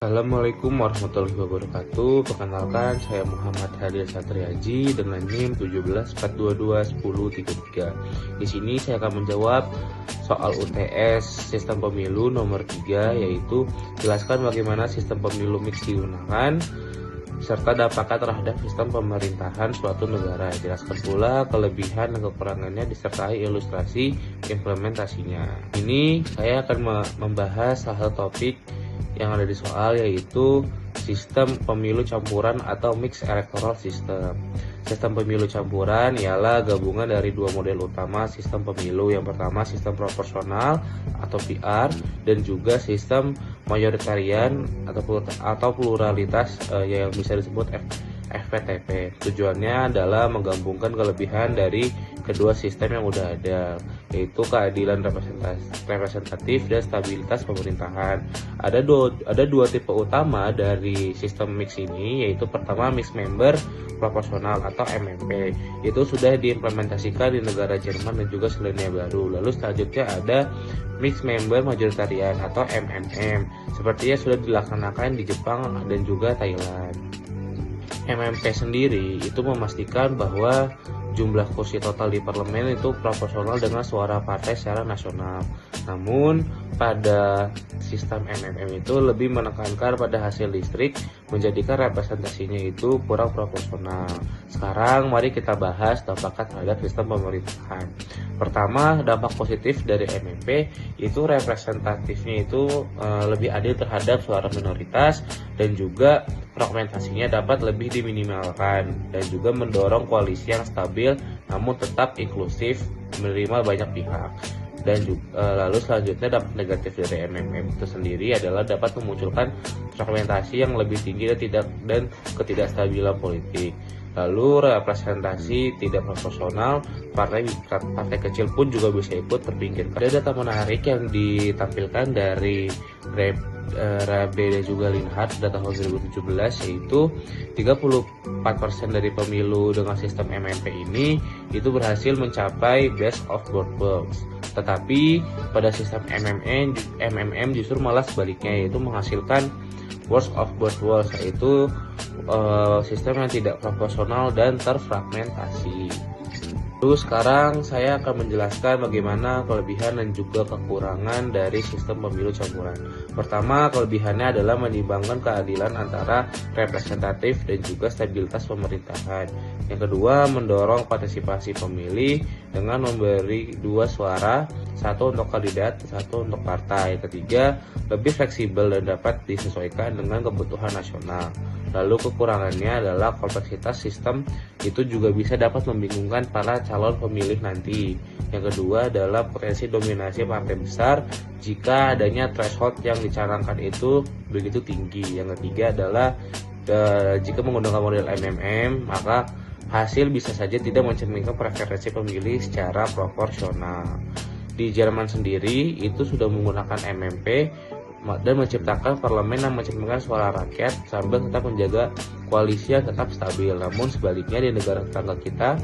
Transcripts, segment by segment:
Assalamualaikum warahmatullahi wabarakatuh. Perkenalkan, saya Muhammad Hadir Satriaji dengan NIM 174221033. Di sini saya akan menjawab soal UTS Sistem Pemilu nomor 3, yaitu jelaskan bagaimana sistem pemilu mix digunakan serta dampaknya terhadap sistem pemerintahan suatu negara. Jelaskan pula kelebihan dan kekurangannya disertai ilustrasi implementasinya. Ini saya akan membahas salah satu topik yang ada di soal, yaitu sistem pemilu campuran atau mixed electoral system. Sistem pemilu campuran ialah gabungan dari dua model utama sistem pemilu. Yang pertama sistem proporsional atau PR, dan juga sistem mayoritarian atau pluralitas yang bisa disebut FPTP. Tujuannya adalah menggabungkan kelebihan dari kedua sistem yang udah ada, yaitu keadilan representatif dan stabilitas pemerintahan. Ada dua tipe utama dari sistem mix ini, yaitu pertama mixed member proporsional atau MMP. Itu sudah diimplementasikan di negara Jerman dan juga Selandia Baru. Lalu selanjutnya ada mixed member majoritarian atau MMM, sepertinya sudah dilaksanakan di Jepang dan juga Thailand. MMP sendiri itu memastikan bahwa jumlah kursi total di parlemen itu proporsional dengan suara partai secara nasional. Namun pada sistem MMM itu lebih menekankan pada hasil listrik, menjadikan representasinya itu kurang proporsional. Sekarang mari kita bahas dampaknya terhadap sistem pemerintahan. Pertama, dampak positif dari MMP itu representatifnya itu lebih adil terhadap suara minoritas, dan juga fragmentasinya dapat lebih diminimalkan, dan juga mendorong koalisi yang stabil namun tetap inklusif, menerima banyak pihak. Dan juga, lalu selanjutnya dampak negatif dari MMM itu sendiri adalah dapat memunculkan fragmentasi yang lebih tinggi dan ketidakstabilan politik. Lalu representasi tidak proporsional, partai kecil pun juga bisa ikut terpinggirkan. Ada data menarik yang ditampilkan dari Rabe dan juga Linhart data tahun 2017, yaitu 34% dari pemilu dengan sistem MMP ini itu berhasil mencapai best of both worlds. Tetapi pada sistem MMM justru malah sebaliknya, yaitu menghasilkan worst of both worlds, yaitu sistem yang tidak proporsional dan terfragmentasi. Lalu sekarang saya akan menjelaskan bagaimana kelebihan dan juga kekurangan dari sistem pemilu campuran. Pertama, kelebihannya adalah menimbangkan keadilan antara representatif dan juga stabilitas pemerintahan. Yang kedua, mendorong partisipasi pemilih dengan memberi dua suara, satu untuk kandidat, satu untuk partai. Ketiga, lebih fleksibel dan dapat disesuaikan dengan kebutuhan nasional. Lalu kekurangannya adalah kompleksitas sistem itu juga bisa dapat membingungkan para calon pemilih nanti. Yang kedua adalah potensi dominasi partai besar jika adanya threshold yang dicanangkan itu begitu tinggi. Yang ketiga adalah jika menggunakan model MMM, maka hasil bisa saja tidak mencerminkan preferensi pemilih secara proporsional. Di Jerman sendiri itu sudah menggunakan MMP dan menciptakan parlemen yang mencerminkan suara rakyat sambil tetap menjaga koalisi yang tetap stabil. Namun sebaliknya di negara tetangga kita,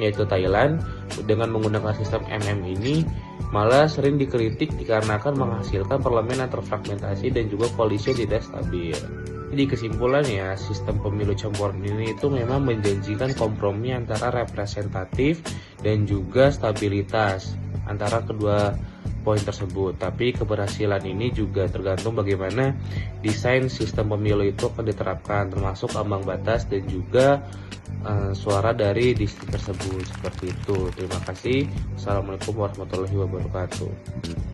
yaitu Thailand, dengan menggunakan sistem MM ini malah sering dikritik dikarenakan menghasilkan parlemen yang terfragmentasi dan juga koalisi yang tidak stabil. Di kesimpulannya, sistem pemilu campuran ini itu memang menjanjikan kompromi antara representatif dan juga stabilitas antara kedua poin tersebut. Tapi keberhasilan ini juga tergantung bagaimana desain sistem pemilu itu akan diterapkan, termasuk ambang batas dan juga suara dari distrik tersebut. Seperti itu. Terima kasih. Assalamualaikum warahmatullahi wabarakatuh.